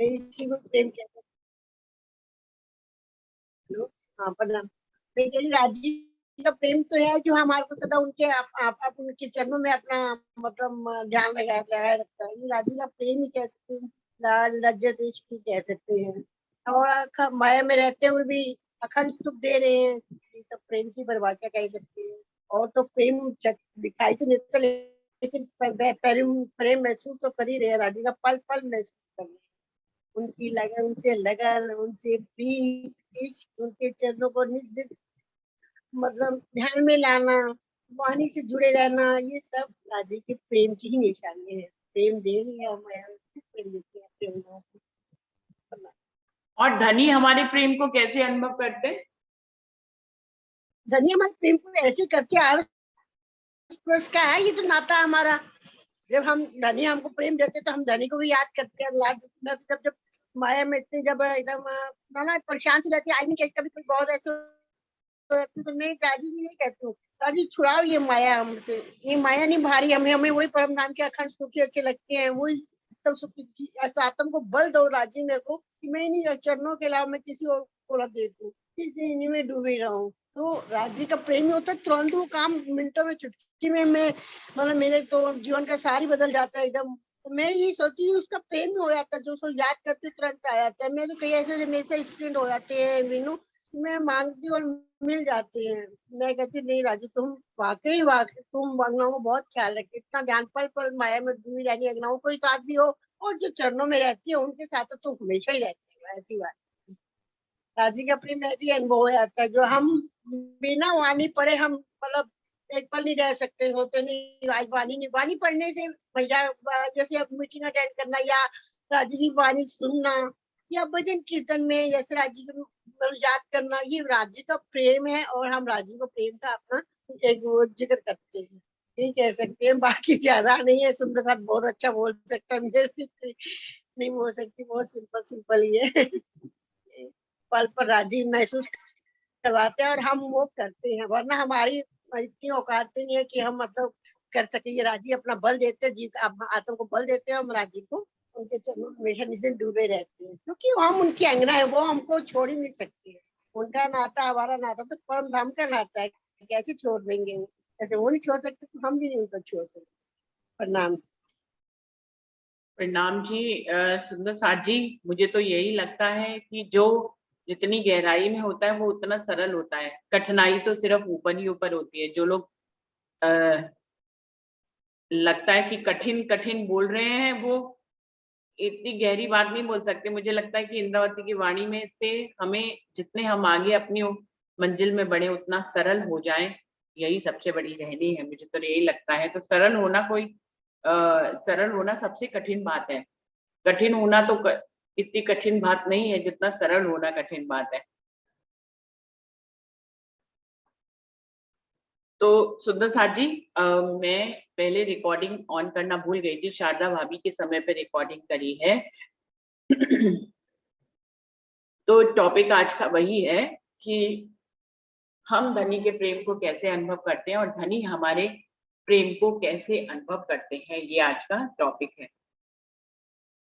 इसी को प्रेम कहते हैं। हेलो, हाँ प्रणाम। मैं कह रही राजी का प्रेम तो है जो हमारे को सदा उनके आप उनके चरणों में अपना मतलब ध्यान लगाए रखता है। ये राजी का प्रेम ही कह सकते हैं, लाल लज्जत इश्क भी कह सकते हैं। और माया में रहते हुए भी अखंड सुख दे रहे हैं, ये सब प्रेम की परिभाषा कह सकते हैं। और तो प्रेम दिखाई तो नहीं देता, लेकिन प्रेम प्रेम महसूस तो कर ही रहे हैं, राजी का पल पल महसूस कर रहे हैं। उनकी लगन, उनसे लगन, उनसे प्रीत, इश्क, उनके चरणों को निज दिन मतलब ध्यान में लाना, वाणी से जुड़े रहना, ये सब राधे के प्रेम की ही निशानी है। प्रेम दे रही है मैं प्रेम देती है प्रेम को। और धनी हमारे प्रेम को कैसे अनुभव करते हैं? धनी हमारे प्रेम को ऐसे करते आ का है, ये तो नाता हमारा। जब हम धनी हमको प्रेम देते तो हम धनी को भी याद करते हैं। लाड जब जब माया में इतने जब एकदम ना परेशान से रहती है, आई नहीं कभी कोई बहुत ऐसे तो मैं राजी से नहीं कहती हूँ, राजी छुड़ाओ ये माया हमसे, ये माया नहीं भारी, हमें हमें वही परम नाम के अखंड सुखी अच्छे लगते हैं, वही सब सुखी। ऐसा आत्म को बल दो राजी मेरे को कि मैं नहीं चरणों के अलावा मैं किसी और को न देखूं, इस दिन इन्हीं में डूबी रहूं। तो राजी का प्रेमी होता है, तुरंत वो काम मिनटों में चुटकी में मैं मतलब मेरे तो जीवन का सार ही बदल जाता है एकदम। तो मैं ये सोचती हूँ उसका प्रेम ही हो जाता है, जो उसको याद करते तुरंत आ जाता है। मैं तो कई ऐसे मेरे से एक्सीडेंट हो जाते हैं मीनू, मैं मांगती हूँ और मिल जाती है। मैं कहती नहीं राजी, तुम वाकई तुम अगनाओं को बहुत ख्याल रखती, इतना ध्यान पल पल माया में डूबी रहनी, अगनाओं कोई साथ भी हो और जो चरणों में रहती है उनके साथ तो तुम हमेशा ही रहती हो, ऐसी बात। राजी का प्रेम ऐसी अनुभव हो जाता है जो हम बिना वाणी पढ़े हम मतलब एक पल नहीं रह सकते, होते नहीं। आज वाणी नहीं, वाणी पढ़ने से भैया जैसे अब मीटिंग अटेंड करना या राजी की वाणी सुनना या भजन कीर्तन में जैसे राजी को याद करना, ये राजी का प्रेम है। और हम राजी को प्रेम का अपना एक वो जिक्र करते हैं, ये कह सकते हैं। बाकी ज्यादा नहीं है, सुंदर साथ बहुत अच्छा बोल सकता है, मेरे से नहीं बोल सकती, बहुत सिंपल सिंपल ही है। पल पर राजी महसूस करवाते हैं और हम वो करते हैं, वरना हमारी इतनी औकात भी नहीं है कि हम मतलब कर सके। ये राजी अपना बल देते हैं, जीव आत्मा को बल देते हैं, हम राजी को उनके चरणों में हमेशा निश्चित डूबे रहते हैं, क्योंकि हम उनकी अंगना है, वो हमको छोड़ ही नहीं सकती है। उनका नाता हमारा नाता तो परम धाम का नाता है, कैसे छोड़ देंगे वो, जैसे वो नहीं छोड़ सकते तो हम भी नहीं उनको छोड़ सकते। प्रणाम। प्रणाम जी। सुंदर साथ जी, मुझे तो यही लगता है कि जो जितनी गहराई में होता है वो उतना सरल होता है। कठिनाई तो सिर्फ ऊपर ही ऊपर होती है। जो लोग लगता है कि कठिन कठिन बोल रहे हैं, वो इतनी गहरी बात नहीं बोल सकते। मुझे लगता है कि इंद्रावती की वाणी में से हमें जितने हम आगे अपनी मंजिल में बढ़े उतना सरल हो जाए, यही सबसे बड़ी रहनी है। मुझे तो यही लगता है। तो सरल होना सरल होना सबसे कठिन बात है। कठिन होना तो इतनी कठिन बात नहीं है जितना सरल होना कठिन बात है। तो सुंदर साथ जी, मैं पहले रिकॉर्डिंग ऑन करना भूल गई थी। शारदा भाभी के समय पे रिकॉर्डिंग करी है। तो टॉपिक आज का वही है कि हम धनी के प्रेम को कैसे अनुभव करते हैं और धनी हमारे प्रेम को कैसे अनुभव करते हैं, ये आज का टॉपिक है।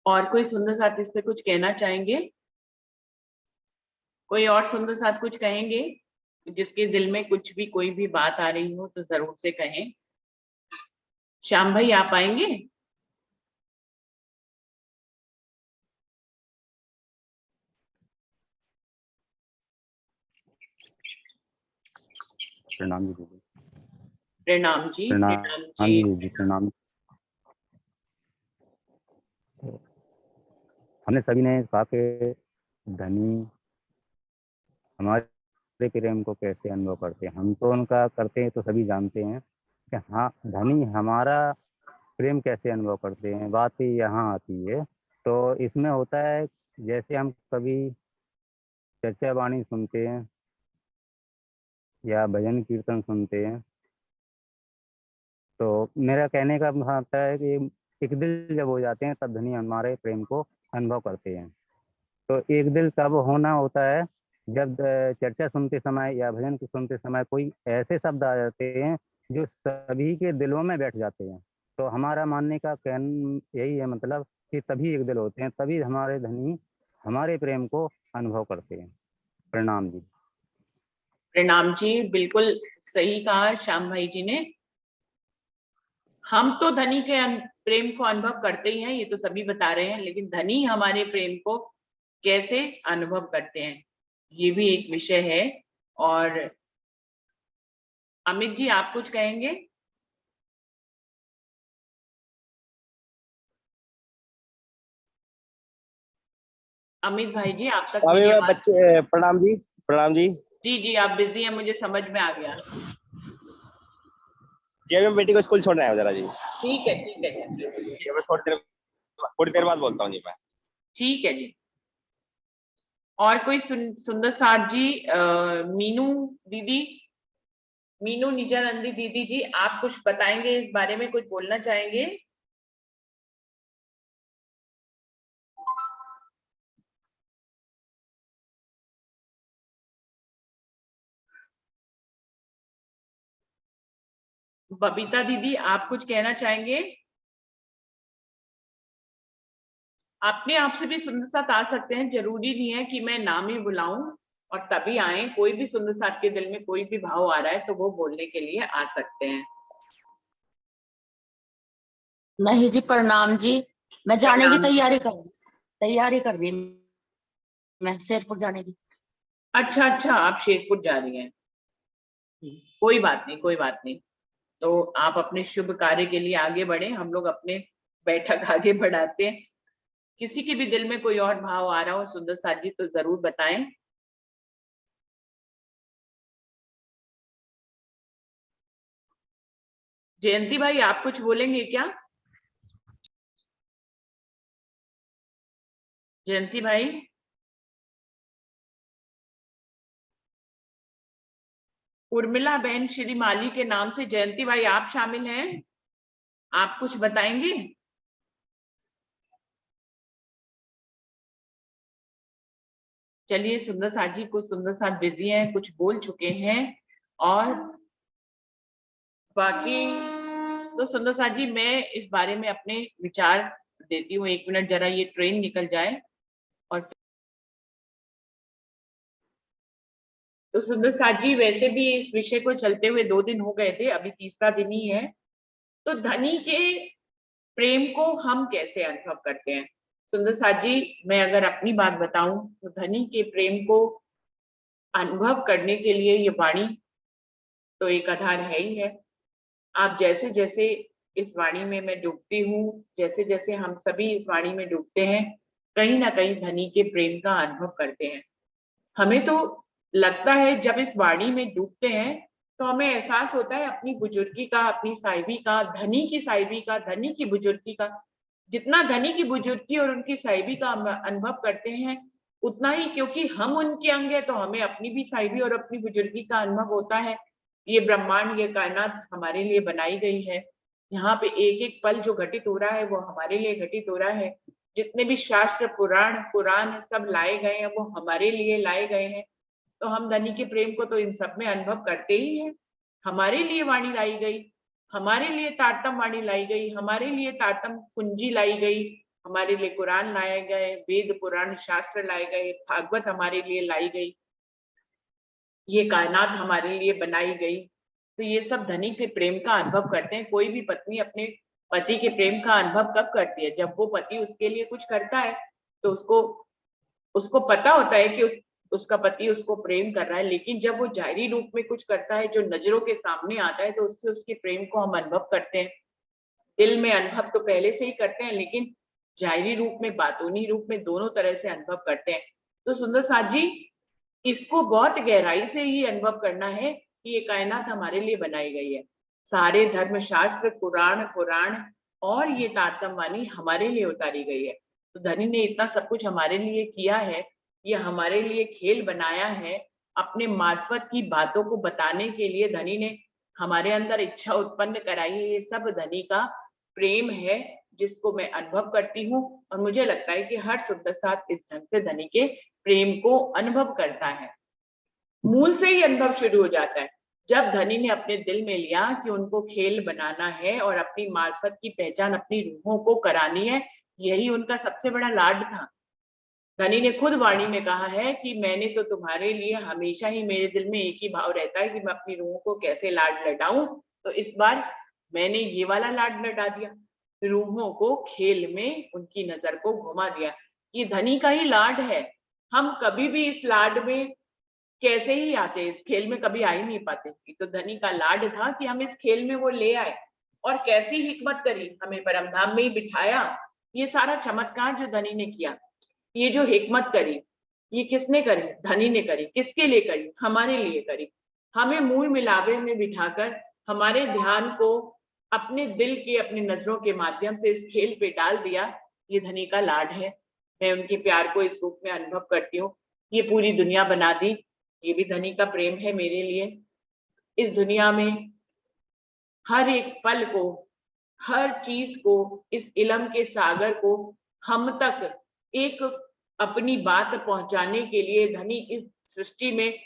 और कोई सुंदर साथ इस पे कुछ कहना चाहेंगे? कोई और सुंदर साथ कुछ कहेंगे? जिसके दिल में कुछ भी कोई भी बात आ रही हो तो जरूर से कहें। श्याम भाई, आप आएंगे? प्रणाम जी। प्रणाम जी। प्रणाम जी जी। प्रणाम। हमने सभी ने कहा कि धनी हमारे प्रेम को कैसे अनुभव करते हैं। हम तो उनका करते हैं तो सभी जानते हैं कि हाँ, धनी हमारा प्रेम कैसे अनुभव करते हैं। बात ही यहाँ आती है। तो इसमें होता है, जैसे हम कभी चर्चा वाणी सुनते हैं या भजन कीर्तन सुनते हैं, तो मेरा कहने का मतलब आता है कि एक दिल जब हो जाते हैं तब धनी हमारे प्रेम को अनुभव करते हैं। तो एक दिल तब होना होता है जब चर्चा सुनते समय या भजन सुनते समय कोई ऐसे शब्द आ जाते हैं जो सभी के दिलों में बैठ जाते हैं। तो हमारा मानने का कहना यही है, मतलब कि तभी एक दिल होते हैं, तभी हमारे धनी हमारे प्रेम को अनुभव करते हैं। प्रणाम जी। प्रणाम जी, बिल्कुल सही कहा श्याम भाई जी ने। हम तो धनी के प्रेम को अनुभव करते ही हैं, ये तो सभी बता रहे हैं, लेकिन धनी हमारे प्रेम को कैसे अनुभव करते हैं, ये भी एक विषय है। और अमित जी, आप कुछ कहेंगे? अमित भाई जी, आप तक अभी मेरी मैं आवाज? बच्चे, प्रणाम जी। प्रणाम जी। जी जी, आप बिजी हैं, मुझे समझ में आ गया। जी अभी मैं बेटी को स्कूल छोड़ने आया हूँ जरा जी। ठीक है, ठीक है जी, ये मैं थोड़ी देर बाद बोलता हूँ जी मैं। ठीक है जी। और कोई सुंदर साथ जी, मीनू दीदी, मीनू निजानंदी दीदी जी, आप कुछ बताएंगे इस बारे में, कुछ बोलना चाहेंगे? बबीता दीदी, आप कुछ कहना चाहेंगे? अपने आप से भी सुंदर साथ आ सकते हैं, जरूरी नहीं है कि मैं नाम ही बुलाऊं और तभी आए। कोई भी सुंदर साथ के दिल में कोई भी भाव आ रहा है तो वो बोलने के लिए आ सकते हैं। नहीं जी, प्रणाम जी। मैं जाने की प्रणाम। तैयारी कर रही मैं शेरपुर जाने की। अच्छा अच्छा, आप शेरपुर जा रही हैं, कोई बात नहीं, कोई बात नहीं। तो आप अपने शुभ कार्य के लिए आगे बढ़े, हम लोग अपने बैठक आगे बढ़ाते हैं। किसी के भी दिल में कोई और भाव आ रहा हो सुंदर साथ जी तो जरूर बताएं। जयंती भाई, आप कुछ बोलेंगे क्या? जयंती भाई? उर्मिला बहन श्री माली के नाम से जयंती भाई आप शामिल हैं, आप कुछ बताएंगे? चलिए, सुंदर साथ जी, कुछ सुंदर साथ बिजी हैं, कुछ बोल चुके हैं, और बाकी तो सुंदर साथ जी, मैं इस बारे में अपने विचार देती हूँ। 1 मिनट जरा ये ट्रेन निकल जाए। और तो सुंदर साथ जी, वैसे भी इस विषय को चलते हुए 2 दिन हो गए थे, अभी तीसरा दिन ही है। तो धनी के प्रेम को हम कैसे अनुभव करते हैं? सुंदर साथ जी, मैं अगर अपनी बात बताऊं तो धनी के प्रेम को अनुभव करने के लिए ये वाणी तो एक आधार है ही है। आप जैसे जैसे इस वाणी में मैं डूबती हूँ, जैसे जैसे हम सभी इस वाणी में डूबते हैं, कहीं ना कहीं धनी के प्रेम का अनुभव करते हैं। हमें तो लगता है जब इस वाणी में डूबते हैं तो हमें एहसास होता है अपनी बुजुर्गी का, अपनी साहिबी का, धनी की साहिबी का, धनी की बुजुर्गी का। जितना धनी की बुजुर्गी और उनकी साहिबी का अनुभव करते हैं, उतना ही क्योंकि हम उनके अंग है तो हमें अपनी भी साहिबी और अपनी बुजुर्गी का अनुभव होता है। ये ब्रह्मांड, ये कायनात हमारे लिए बनाई गई है। यहाँ पे एक एक पल जो घटित हो रहा है वो हमारे लिए घटित हो रहा है। जितने भी शास्त्र, पुराण, कुरान सब लाए गए हैं वो हमारे लिए लाए गए हैं। तो हम धनी के प्रेम को तो इन सब में अनुभव करते ही हैं। हमारे लिए वाणी लाई गई, हमारे लिए तारतम वाणी लाई गई, हमारे लिए तारतम कुंजी लाई गई, हमारे लिए कुरान लाए गए, वेद पुराण शास्त्र लाए गए, भागवत हमारे लिए लाई गई, ये कायनात हमारे लिए बनाई गई। तो ये सब धनी के प्रेम का अनुभव करते हैं। कोई भी पत्नी अपने पति के प्रेम का अनुभव कब करती है? जब वो पति उसके लिए कुछ करता है तो उसको उसको पता होता है कि उसका पति उसको प्रेम कर रहा है। लेकिन जब वो जाहिरी रूप में कुछ करता है जो नजरों के सामने आता है तो उससे उसके प्रेम को हम अनुभव करते हैं। दिल में अनुभव तो पहले से ही करते हैं, लेकिन जाहिरी रूप में, बातूनी रूप में, दोनों तरह से अनुभव करते हैं। तो सुंदर साथ जी, इसको बहुत गहराई से ही अनुभव करना है कि ये कायनात हमारे लिए बनाई गई है। सारे धर्म शास्त्र, पुराण और ये तारतम वाणी हमारे लिए उतारी गई है। तो धनी ने इतना सब कुछ हमारे लिए किया है, ये हमारे लिए खेल बनाया है। अपने मार्फत की बातों को बताने के लिए धनी ने हमारे अंदर इच्छा उत्पन्न कराई है। ये सब धनी का प्रेम है जिसको मैं अनुभव करती हूँ। और मुझे लगता है कि हर सुंदर साथ इस ढंग से धनी के प्रेम को अनुभव करता है। मूल से ही अनुभव शुरू हो जाता है। जब धनी ने अपने दिल में लिया कि उनको खेल बनाना है और अपनी मार्फत की पहचान अपनी रूहों को करानी है, यही उनका सबसे बड़ा लाड था। धनी ने खुद वाणी में कहा है कि मैंने तो तुम्हारे लिए हमेशा ही, मेरे दिल में एक ही भाव रहता है कि मैं अपनी रूहों को कैसे लाड लडाऊं, तो इस बार मैंने ये वाला लाड लडा दिया, रूहों को खेल में उनकी नजर को घुमा दिया। ये धनी का ही लाड है। हम कभी भी इस लाड में कैसे ही आते, इस खेल में कभी आ ही नहीं पाते। तो धनी का लाड था कि हम इस खेल में वो ले आए, और कैसी हिकमत करी, हमें परमधाम में ही बिठाया। ये सारा चमत्कार जो धनी ने किया, ये जो हिकमत करी, ये किसने करी? धनी ने करी। किसके लिए करी? हमारे लिए करी। हमें मूल मिलावे में बिठाकर हमारे ध्यान को अपने दिल के, अपनी नजरों के माध्यम से इस खेल पे डाल दिया। ये धनी का लाड है। मैं उनके प्यार को इस रूप में अनुभव करती हूँ। ये पूरी दुनिया बना दी, ये भी धनी का प्रेम है मेरे लिए। इस दुनिया में हर एक पल को, हर चीज को, इस इल्म के सागर को हम तक एक अपनी बात पहुंचाने के लिए धनी इस सृष्टि में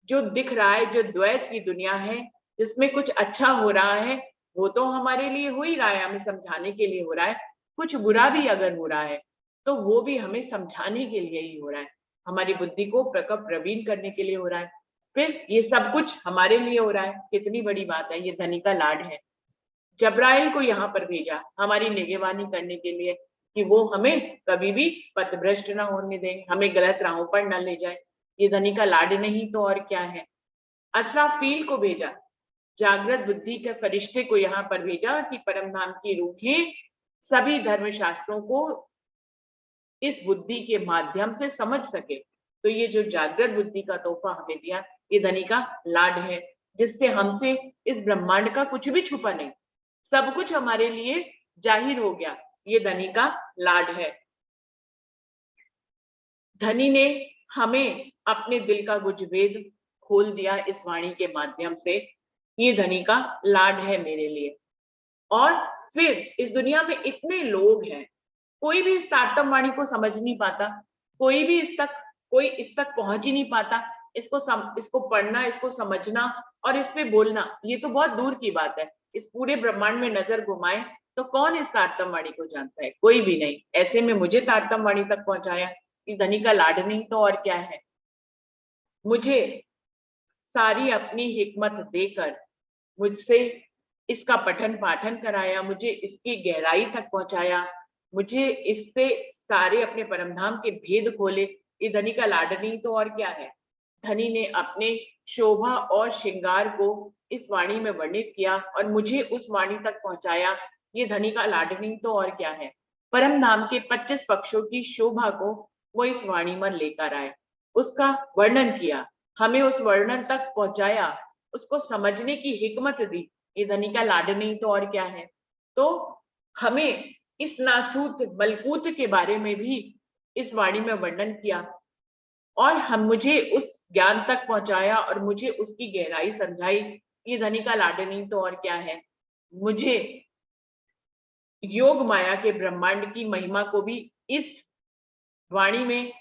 जो दिख रहा है, जो द्वैत की दुनिया है, जिसमें कुछ अच्छा हो रहा है, वो तो हमारे लिए हो ही रहा है, हमें समझाने के लिए हो रहा है। कुछ बुरा भी अगर हो रहा है तो वो भी हमें समझाने के लिए ही हो रहा है, हमारी बुद्धि को प्रकट प्रवीण करने के लिए हो रहा है। फिर ये सब कुछ हमारे लिए हो रहा है। कितनी बड़ी बात है, ये धनी का लाड है। जब्राइल को यहाँ पर भेजा हमारी निगहबानी करने के लिए कि वो हमें कभी भी पथभ्रष्ट ना होने दें, हमें गलत राहों पर न ले जाए। ये धनी का लाड नहीं तो और क्या है। असराफील को भेजा, जागृत बुद्धि के फरिश्ते को यहाँ पर भेजा कि परमधाम की रूहें सभी धर्म शास्त्रों को इस बुद्धि के माध्यम से समझ सके। तो ये जो जागृत बुद्धि का तोहफा हमें दिया, ये धनी का लाड है, जिससे हमसे इस ब्रह्मांड का कुछ भी छुपा नहीं, सब कुछ हमारे लिए जाहिर हो गया। ये धनी का लाड है। धनी ने हमें अपने दिल का गुजवेद खोल दिया इस वाणी के माध्यम से। ये धनी का लाड है मेरे लिए। और फिर इस दुनिया में इतने लोग हैं, कोई भी इस तारतम वाणी को समझ नहीं पाता, कोई भी कोई इस तक पहुंच ही नहीं पाता। इसको पढ़ना, इसको समझना और इस पे बोलना, ये तो बहुत दूर की बात है। इस पूरे ब्रह्मांड में नजर घुमाए तो कौन इस तारतम वाणी को जानता है? कोई भी नहीं। ऐसे में मुझे तारतम वाणी तक पहुंचाया, ये धनी का लाड नहीं तो और क्या है। मुझे सारी अपनी हिकमत देकर मुझसे इसका पठन पाठन कराया, मुझे इसकी गहराई तक पहुंचाया, मुझे इससे सारे अपने परमधाम के भेद खोले। ये धनी का लाड नहीं तो और क्या है। धनी ने अपने शोभा और श्रृंगार को इस वाणी में वर्णित किया और मुझे उस वाणी तक पहुंचाया। ये धनी का लाड नहीं तो और क्या है। परमधाम के 25 पक्षों की शोभा को वो इस वाणी में लेकर आए, उसका वर्णन किया, हमें उस वर्णन तक पहुंचाया, उसको समझने की हिकमत दी। ये धनी का लाड नहीं तो और क्या है। तो हमें इस नासूत मलकूत के बारे में भी इस वाणी में वर्णन किया और मुझे उस ज्ञान तक पहुंचाया और मुझे उसकी गहराई समझाई। ये धनी का लाड नहीं तो और क्या है। मुझे योग माया के ब्रह्मांड की महिमा को भी इस वाणी में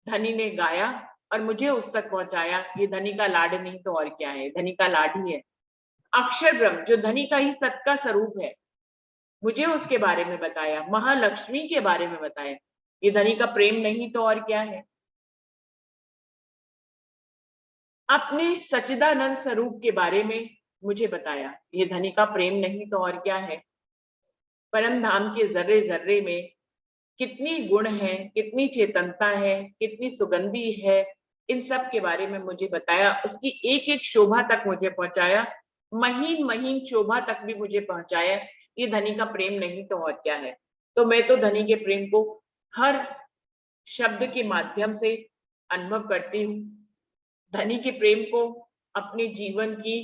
धनी ने गाया और मुझे उस तक पहुंचाया। ये धनी का लाड नहीं तो और क्या है। धनी का लाड ही है। अक्षर ब्रह्म जो धनी का ही सत का स्वरूप है, मुझे उसके बारे में बताया, महालक्ष्मी के बारे में बताया। ये धनी का प्रेम नहीं तो और क्या है। अपने सच्चिदानंद स्वरूप के बारे में मुझे बताया। ये धनी का प्रेम नहीं तो और क्या है। परम धाम के जर्रे जर्रे में कितनी गुण है, कितनी चेतनता है, कितनी सुगंधी है, इन सब के बारे में मुझे बताया। उसकी एक एक शोभा तक मुझे पहुंचाया, महीन महीन शोभा तक भी मुझे पहुंचाया। ये धनी का प्रेम नहीं तो और क्या है। तो मैं तो धनी के प्रेम को हर शब्द के माध्यम से अनुभव करती हूँ। धनी के प्रेम को अपने जीवन की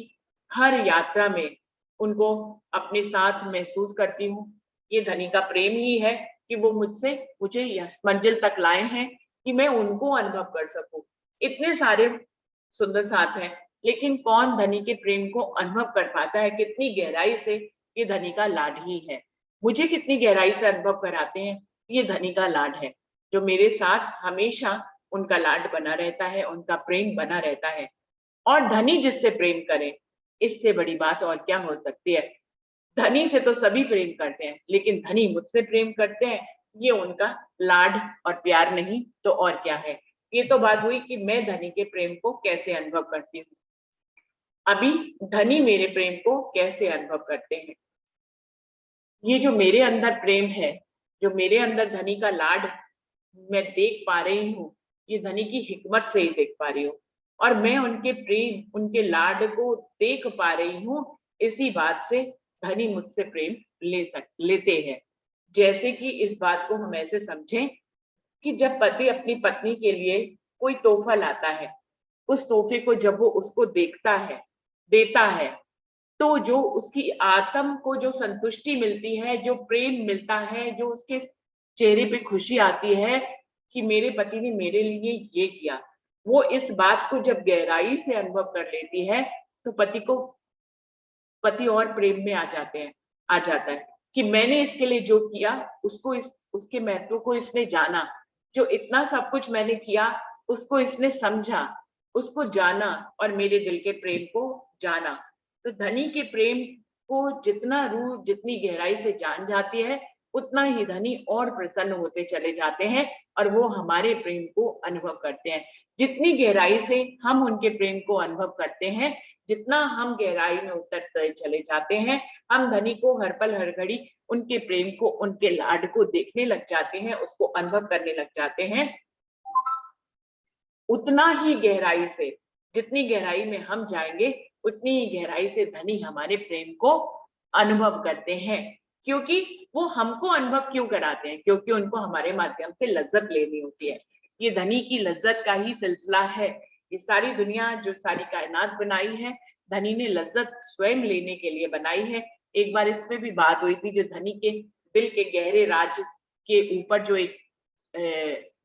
हर यात्रा में उनको अपने साथ महसूस करती हूँ। ये धनी का प्रेम ही है कि वो मुझे इस मंजिल तक लाए हैं कि मैं उनको अनुभव कर सकूं। इतने सारे सुंदर साथ हैं, लेकिन कौन धनी के प्रेम को अनुभव कर पाता है कितनी गहराई से। ये धनी का लाड ही है। मुझे कितनी गहराई से अनुभव कराते हैं, ये धनी का लाड है, जो मेरे साथ हमेशा उनका लाड बना रहता है, उनका प्रेम बना रहता है। और धनी जिससे प्रेम करे इससे बड़ी बात और क्या हो सकती है। धनी से तो सभी प्रेम करते हैं, लेकिन धनी मुझसे प्रेम करते हैं, ये उनका लाड और प्यार नहीं तो और क्या है। ये तो बात हुई कि मैं धनी के प्रेम को कैसे अनुभव करती हूँ। अभी धनी मेरे प्रेम को कैसे अनुभव करते हैं। ये जो मेरे अंदर प्रेम है, जो मेरे अंदर धनी का लाड मैं देख पा रही हूँ, ये धनी की हिकमत से ही देख पा रही हूँ, और मैं उनके प्रेम, उनके लाड को देख पा रही हूँ। इसी बात से धनी मुझसे प्रेम लेते हैं। जैसे कि इस बात को हम ऐसे समझें कि जब पति अपनी पत्नी के लिए कोई तोहफा लाता है, उस तोहफे को जब वो उसको देखता है, देता है, तो जो उसकी आत्म को जो संतुष्टि मिलती है, जो प्रेम मिलता है, जो उसके चेहरे पे खुशी आती है कि मेरे पति ने मेरे लिए ये किया, वो इस बात को जब गहराई से अनुभव कर लेती है, तो पति और प्रेम में आ जाता है कि मैंने इसके लिए जो किया, उसके महत्व को इसने जाना, जो इतना सब कुछ मैंने किया उसको इसने समझा, उसको जाना और मेरे दिल के प्रेम को जाना। तो धनी के प्रेम को जितना रूह जितनी गहराई से जान जाती है, उतना ही धनी और प्रसन्न होते चले जाते हैं और वो हमारे प्रेम को अनुभव करते हैं। जितनी गहराई से हम उनके प्रेम को अनुभव करते हैं, जितना हम गहराई में उतरते चले जाते हैं, हम धनी को हर पल हर घड़ी उनके प्रेम को, उनके लाड को देखने लग जाते हैं, उसको अनुभव करने लग जाते हैं। उतना ही गहराई से, जितनी गहराई में हम जाएंगे, उतनी ही गहराई से धनी हमारे प्रेम को अनुभव करते हैं। क्योंकि वो हमको अनुभव क्यों कराते हैं? क्योंकि उनको हमारे माध्यम से लज्जत लेनी होती है। ये धनी की लज्जत का ही सिलसिला है। ये सारी दुनिया, जो सारी कायनात बनाई है, धनी ने लज्जत स्वयं लेने के लिए बनाई है। एक बार इसमें भी बात हुई थी, जो धनी के दिल के गहरे राज के ऊपर जो एक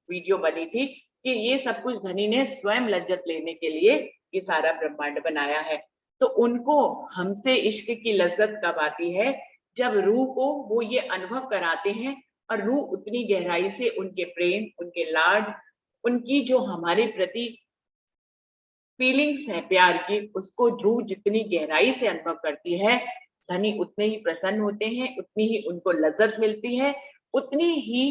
वीडियो बनी थी कि ये सब कुछ धनी ने स्वयं लज्जत लेने के लिए ये सारा ब्रह्मांड बनाया है। तो उनको हमसे इश्क की लज्जत कब आती है? जब रूह को वो ये अनुभव कराते हैं और रूह उतनी गहराई से उनके प्रेम, उनके लाड, उनकी जो हमारे प्रति फीलिंग्स है प्यार की, उसको रूह जितनी गहराई से अनुभव करती है, धनी उतने ही प्रसन्न होते हैं, उतनी ही उनको लज्जत मिलती है, उतनी ही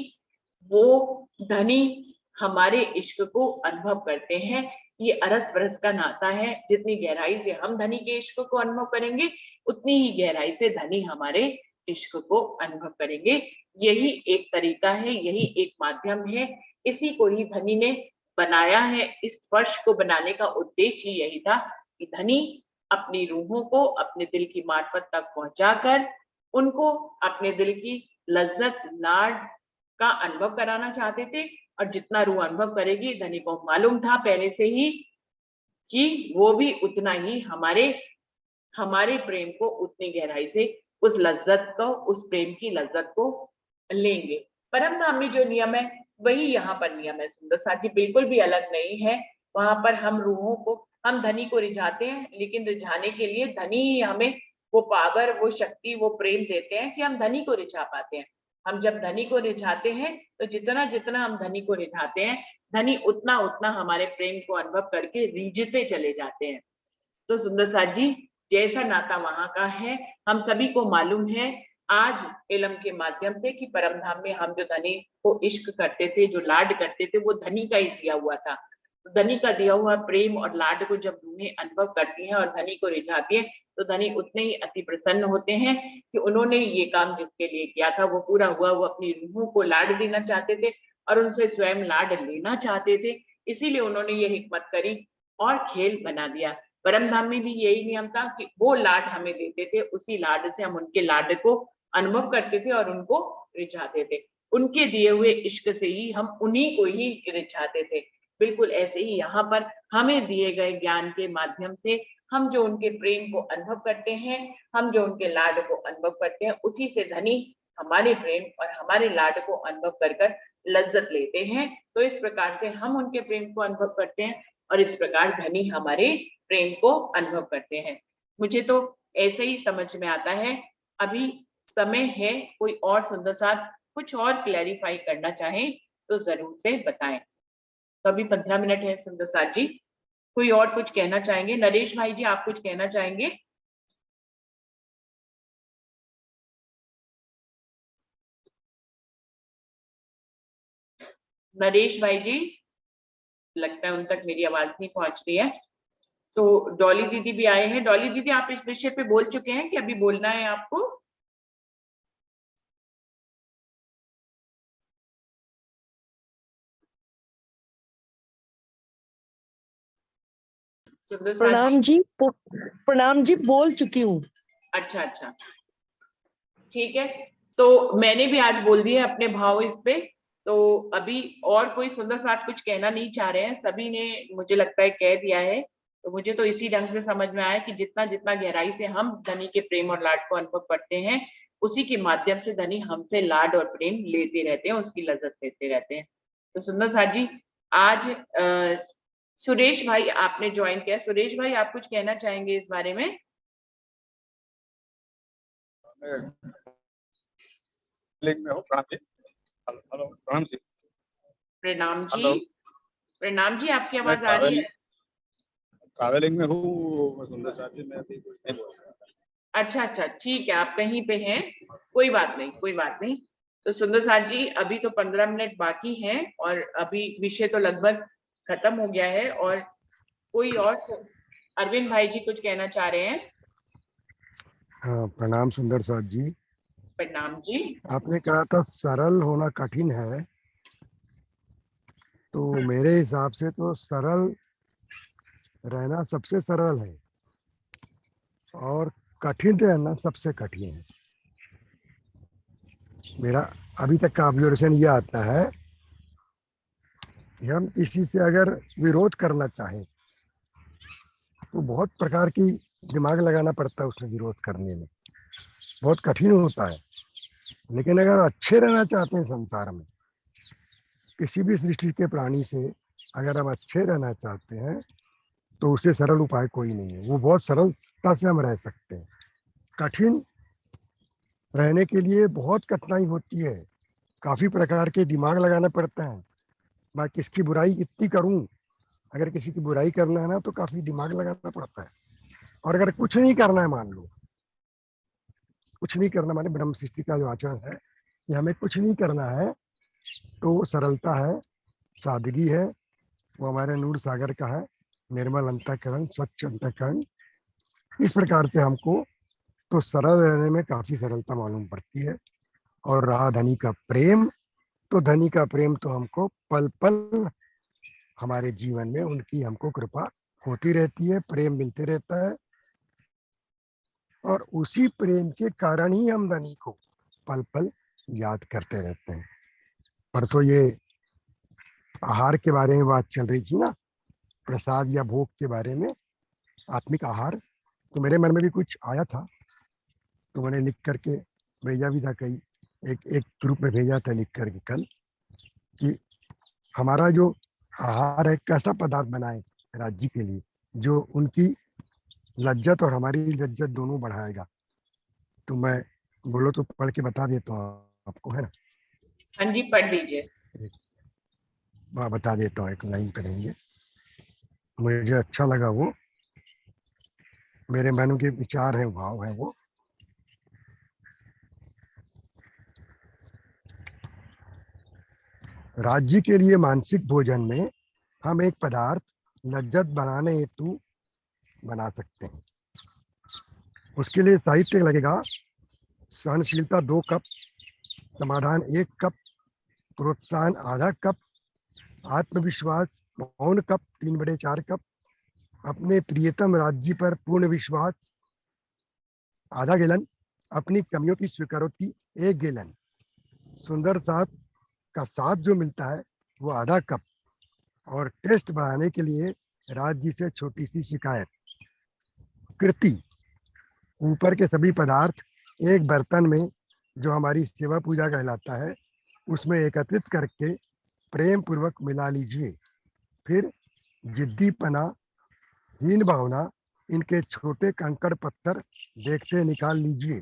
वो धनी हमारे इश्क को अनुभव करते हैं। ये अरस परस का नाता है। जितनी गहराई से हम धनी के इश्क को अनुभव करेंगे, उतनी ही गहराई से धनी हमारे इश्क को अनुभव करेंगे। यही एक तरीका है, यही एक माध्यम है। इसी को ही धनी ने बनाया है। इस वर्ष को बनाने का उद्देश्य यही था कि धनी अपनी रूहों को अपने दिल की मार्फत तक पहुंचाकर उनको अपने दिल की लज्जत, लाड का अनुभव कराना चाहते थे। और जितना रूह अनुभव करेगी, धनी को मालूम था पहले से ही कि वो भी उतना ही हमारे प्रेम को उतनी गहराई से, उस लज्जत को, उस प्रेम की लज्जत को लेंगे। परम धाम में जो नियम है, वही यहाँ पर नियम है सुंदर साथी, बिल्कुल भी अलग नहीं है। वहां पर हम रूहों को, हम धनी को रिझाते हैं, लेकिन रिझाने के लिए धनी ही हमें वो पावर, वो शक्ति, वो प्रेम देते हैं कि हम धनी को रिझा पाते हैं। हम जब धनी को रिझाते हैं, तो जितना जितना हम धनी को रिझाते हैं, धनी उतना उतना हमारे प्रेम को अनुभव करके रिझते चले जाते हैं। तो सुंदर साथ जी, जैसा नाता वहां का है, हम सभी को मालूम है आज इल्म के माध्यम से कि परम धाम में हम जो धनी को इश्क करते थे, जो लाड करते थे, वो धनी का ही दिया हुआ था। तो धनी का दिया हुआ प्रेम और लाड को जब रूहें अनुभव करती हैं और धनी को रिझाती है, तो धनी उतने ही अति प्रसन्न होते हैं कि उन्होंने ये काम जिसके लिए किया था वो पूरा हुआ। वो अपनी रूहों को लाड देना चाहते थे और उनसे स्वयं लाड लेना चाहते थे, इसीलिए उन्होंने ये हिकमत करी और खेल बना दिया। परम धाम में भी यही नियम था कि वो लाड हमें देते थे, उसी लाड से हम उनके लाड को अनुभव करते थे और उनको रिझाते थे। उनके दिए हुए इश्क से ही हम उन्हीं को ही रिझाते थे। बिल्कुल ऐसे ही यहाँ पर हमें दिए गए ज्ञान के माध्यम से हम जो उनके प्रेम को अनुभव करते हैं, हम जो उनके लाड को अनुभव करते हैं, उसी से धनी हमारे प्रेम और हमारे लाड को अनुभव कर लज्जत लेते हैं। तो इस प्रकार से हम उनके प्रेम को अनुभव करते हैं और इस प्रकार धनी हमारे प्रेम को अनुभव करते हैं। मुझे तो ऐसे ही समझ में आता है। अभी समय है, कोई और सुंदर साथ कुछ और क्लैरिफाई करना चाहें तो जरूर से बताएं। तो अभी 15 मिनट है सुंदर साथ जी, कोई और कुछ कहना चाहेंगे? नरेश भाई जी, आप कुछ कहना चाहेंगे? नरेश भाई जी, लगता है उन तक मेरी आवाज नहीं पहुंच रही है। तो डॉली दीदी भी आए हैं। डॉली दीदी, आप इस विषय पे बोल चुके हैं कि अभी बोलना है आपको? सुंदर साथ प्रणाम जी, प्रणाम जी, बोल चुकी हूँ। अच्छा अच्छा, ठीक है। तो मैंने भी आज बोल दिए अपने भाव इस पे। तो अभी और कोई सुंदर साथ कुछ कहना नहीं चाह रहे हैं, सभी ने मुझे लगता है कह दिया है। तो मुझे तो इसी ढंग से समझ में आया कि जितना जितना गहराई से हम धनी के प्रेम और लाड को अनुभव करते हैं, उसी के माध्यम से धनी हमसे लाड और प्रेम लेते रहते हैं, उसकी लज्जत लेते रहते हैं। तो सुंदर साथ जी, आज सुरेश भाई आपने ज्वाइन किया। सुरेश भाई, आप कुछ कहना चाहेंगे इस बारे में? में हो प्रणाम जी। हेलो प्रणाम जी। प्रणाम जी। हेलो। प्रणाम जी, आपकी मैं आवाज आ रही है? ट्रैवलिंग में हूँ सुंदर साथ जी, मैं अभी कुछ नहीं बोल सकता। अच्छा अच्छा, ठीक है, आप कहीं पे हैं, कोई बात नहीं, कोई बात नहीं। तो सुंदर साथ जी, अभी तो 15 मिनट बाकी हैं और अभी विषय तो लगभग खत्म हो गया है। और कोई और अरविंद भाई जी कुछ कहना चाह रहे हैं? हाँ, प्रणाम सुंदर साथ जी। प्रणाम जी। आपने कहा था सरल होना कठिन है, तो मेरे हिसाब से तो सरल रहना सबसे सरल है और कठिन रहना सबसे कठिन है। मेरा अभी तक का ऑब्जर्वेशन ये आता है कि हम किसी से अगर विरोध करना चाहें तो बहुत प्रकार की दिमाग लगाना पड़ता है, उसमें विरोध करने में बहुत कठिन होता है। लेकिन अगर अच्छे रहना चाहते हैं संसार में, किसी भी सृष्टि के प्राणी से अगर हम अच्छे रहना चाहते हैं तो उससे सरल उपाय कोई नहीं है। वो बहुत सरलता से हम रह सकते हैं। कठिन रहने के लिए बहुत कठिनाई होती है, काफी प्रकार के दिमाग लगाना पड़ता है। मैं किसकी बुराई कितनी करूं, अगर किसी की बुराई करना है ना तो काफी दिमाग लगाना पड़ता है। और अगर कुछ नहीं करना है, मान लो कुछ नहीं करना, माने ब्रह्म सृष्टि का जो आचरण है कि हमें कुछ नहीं करना है, तो वो सरलता है, सादगी है। वो हमारे नूर सागर का है, निर्मल अंतःकरण, स्वच्छ अंतःकरण। इस प्रकार से हमको तो सरल रहने में काफी सरलता मालूम पड़ती है। और रहा धनी का प्रेम, तो धनी का प्रेम तो हमको पल पल हमारे जीवन में उनकी हमको कृपा होती रहती है, प्रेम मिलते रहता है। और उसी प्रेम के कारण ही हम धनी को पल पल याद करते रहते हैं। पर तो ये आहार के बारे में बात चल रही थी ना, प्रसाद या भोग के बारे में, आत्मिक आहार, तो मेरे मन में भी कुछ आया था, तो मैंने लिख करके भेजा भी था। कई एक एक ग्रुप में भेजा था लिख करके कल, कि हमारा जो आहार है कैसा पदार्थ बनाए राज्य के लिए जो उनकी लज्जत और हमारी लज्जत दोनों बढ़ाएगा। तो मैं बोलो तो पढ़ के बता देता हूँ आपको, है ना? हाँ जी, पढ़ दीजिए। मैं बता देता हूँ, एक लाइन करेंगे। मुझे अच्छा लगा वो, मेरे मन के विचार है, भाव है वो। राज्य के लिए मानसिक भोजन में हम एक पदार्थ लज्जत बनाने हेतु बना सकते हैं। उसके लिए साहित्य लगेगा: सहनशीलता 2 कप, समाधान 1 कप, प्रोत्साहन आधा कप, आत्मविश्वास पौन कप 3/4 कप, अपने प्रियतम राज्य पर पूर्ण विश्वास आधा गैलन, अपनी कमियों की स्वीकारोक्ति 1 गैलन, सुंदर साथ का साथ जो मिलता है वो आधा कप, और टेस्ट बढ़ाने के लिए राज्य से छोटी सी शिकायत। कृति: ऊपर के सभी पदार्थ एक बर्तन में, जो हमारी सेवा पूजा कहलाता है, उसमें एकत्रित करके प्रेम पूर्वक मिला लीजिए। फिर जिद्दीपना, हीन भावना, इनके छोटे कंकड़ पत्थर देखते निकाल लीजिए।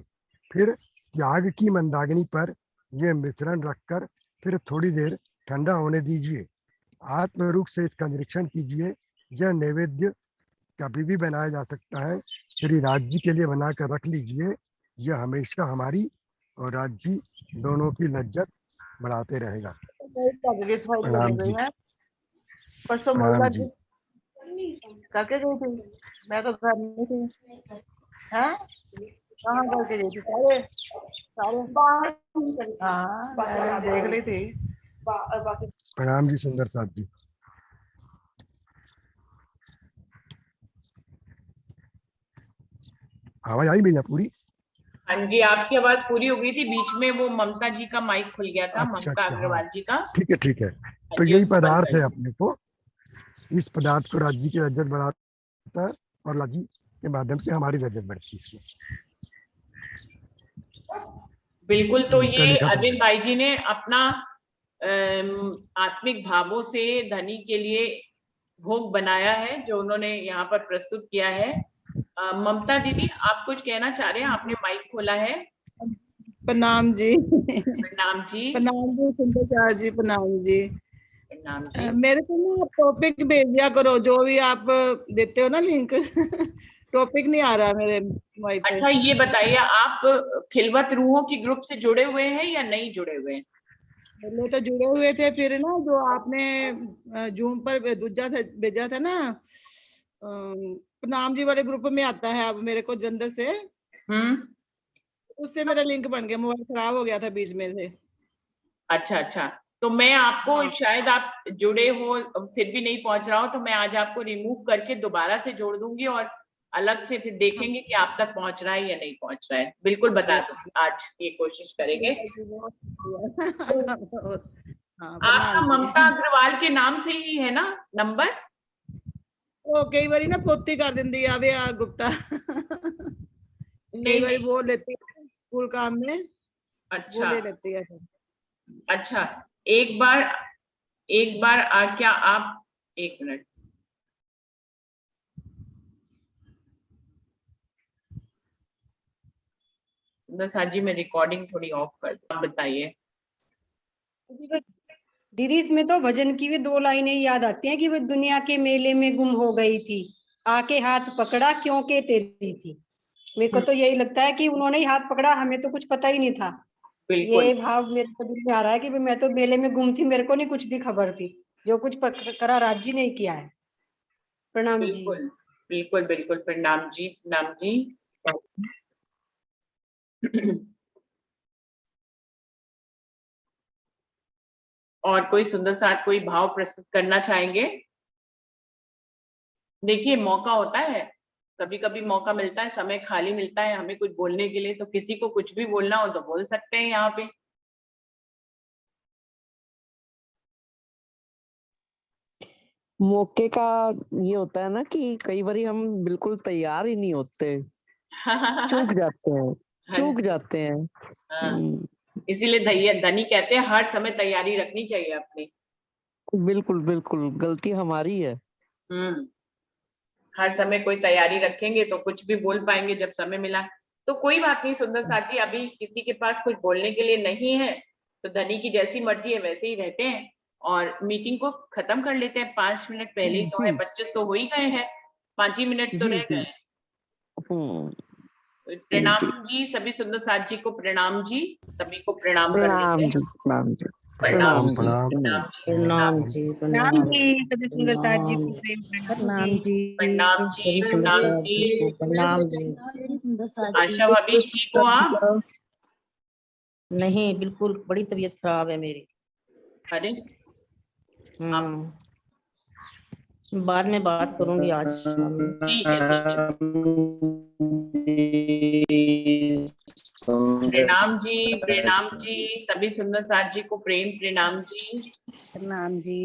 फिर त्याग की मंदाग्नि पर ये मिश्रण रखकर फिर थोड़ी देर ठंडा होने दीजिए। आत्मरूप से इसका निरीक्षण कीजिए। यह नैवेद्य कभी भी बनाया जा सकता है, श्री राज्य के लिए बनाकर रख लीजिए। यह हमेशा हमारी और राज्य दोनों की लज्जत बढ़ाते रहेगा। सफाई प्रणाम करने गई जी। है परसों प्रणाम मुर्गा जी। करके गई थी। मैं तो घर नहीं थी। हैं कहाँ करके गई थी? सारे सारे बाहर। हाँ मैंने देख ली थी। बाकी प्रणाम जी सुंदर साथ जी। आवाज आई मेरी पूरी? हाँ जी, आपकी आवाज पूरी हो गई थी, बीच में वो ममता जी का माइक खुल गया था, अच्छा ममता अच्छा, हाँ अग्रवाल जी का। ठीक है ठीक है। हाँ तो जी, यही उसको बंद पदार्थ कर है दीजिए। अपने को, इस पदार्थ को राज्य की रजत बढ़ाता है और राज्य के माध्यम से हमारी रजत बढ़ती है इसमें। बिल्कुल, तो उल्टा ये लिखा तो अरविंद है। भाई जी ने अपना आत्मिक भावों से धनी के लिए भोग बनाया है, जो उन्होंने यहाँ पर प्रस्तुत किया है। ममता दीदी, आप कुछ कहना चाह रहे हैं? आपने माइक खोला है। प्रणाम जी। प्रणाम जी। प्रणाम जी सुंदर सार जी, प्रणाम जी। प्रणाम जी। मेरे को ना टॉपिक भेज दिया करो, जो भी आप देते हो ना लिंक। टॉपिक नहीं आ रहा मेरे मोबाइल पे। अच्छा, ये बताइए, आप खिलवत रूहों की ग्रुप से जुड़े हुए हैं या नहीं जुड़े हुए हैं? पहले तो जुड़े हुए थे, फिर ना जो आपने जूम पर दूजा था भेजा था ना, प्रणाम जी वाले ग्रुप में आता है अब मेरे को जंदर से, उससे मेरा लिंक बन गया। मोबाइल खराब हो गया था बीच में से। अच्छा अच्छा, तो मैं आपको, हाँ। शायद आप जुड़े हो फिर भी नहीं पहुंच रहा हो, तो मैं आज आपको रिमूव करके दोबारा से जोड़ दूंगी और अलग से फिर देखेंगे कि आप तक पहुंच रहा है या नहीं पहुंच रहा है। बिल्कुल बता दूंगी, आज ये कोशिश करेंगे। हाँ आपका प्रणाम जी। ममता अग्रवाल के नाम से ही है ना नंबर? वो कई बारी ना पोती कर दिंदी आ वे आ गुप्ता। कई नहीं बारी नहीं। वो लेती है स्कूल काम में, वो अच्छा ले लेती है। अच्छा, एक बार क्या आप, एक मिनट, बस हाँ जी, मैं रिकॉर्डिंग थोड़ी ऑफ कर दूं। आप बताइए। दीदी इसमें तो भजन की भी 2 लाइनें याद आती हैं कि वो दुनिया के मेले में गुम हो गई थी, आके हाथ पकड़ा क्योंकि तेरी थी। मेरे को तो यही लगता है कि उन्होंने ही हाथ पकड़ा, हमें तो कुछ पता ही नहीं था। बिल्कुल ये भाव मेरे को दिल में आ रहा है कि मैं तो मेले में गुम थी, मेरे को नहीं कुछ भी खबर थी। जो कुछ करा राज्य ने किया है। प्रणाम जी। बिल्कुल बिल्कुल बिल्कुल, प्रणाम जी, प्रणाम जी। और कोई सुंदर साथ कोई भाव प्रस्तुत करना चाहेंगे? देखिए, मौका होता है, कभी कभी मौका मिलता है, समय खाली मिलता है हमें कुछ बोलने के लिए, तो किसी को कुछ भी बोलना हो तो बोल सकते हैं यहाँ पे। मौके का ये होता है ना कि कई बार हम बिल्कुल तैयार ही नहीं होते, चूक जाते हैं, हाँ चूक जी, जाते हैं। हाँ। इसीलिए धनी कहते हैं हर समय तैयारी रखनी चाहिए अपनी। बिल्कुल बिल्कुल, गलती हमारी है। हम्म हर समय कोई तैयारी रखेंगे तो कुछ भी बोल पाएंगे जब समय मिला। तो कोई बात नहीं सुंदर साथी, अभी किसी के पास कुछ बोलने के लिए नहीं है, तो धनी की जैसी मर्जी है वैसे ही रहते हैं, और मीटिंग को खत्म कर लेते हैं। 5 मिनट पहले ही तो है, जी 25 तो हो ही गए हैं, 5 ही मिनट तो जी रह जी। गए। हम्म। प्रणाम जी, जी सभी सुंदर साथ जी को, प्रणाम जी, सभी को प्रणाम कर लेते प्रणाम हैं। जी, प्रणाम जी, प्रणाम प्रणाम प्रणाम जी, प्रणाम। प्रणाम। प्रणाम प्रणाम जी, प्रणाम प्रणाम जी सभी सुंदर साथ जी प्रणाम। को, प्रेम प्रणाम प्रणाम जी। जी प्रणाम जी, सभी सुंदर प्रणाम साहब जी को, जी। प्रणाम जी। आशा भाभी ठीक हो आप? नहीं, बिल्कुल बड़ी तबीयत खराब है मेरी। अरे, आप, बाद में बात करूंगी आज शाम में। ठीक है ठीक है। प्रणाम जी सभी सुंदर साथ जी को, प्रेम प्रणाम जी। प्रणाम जी।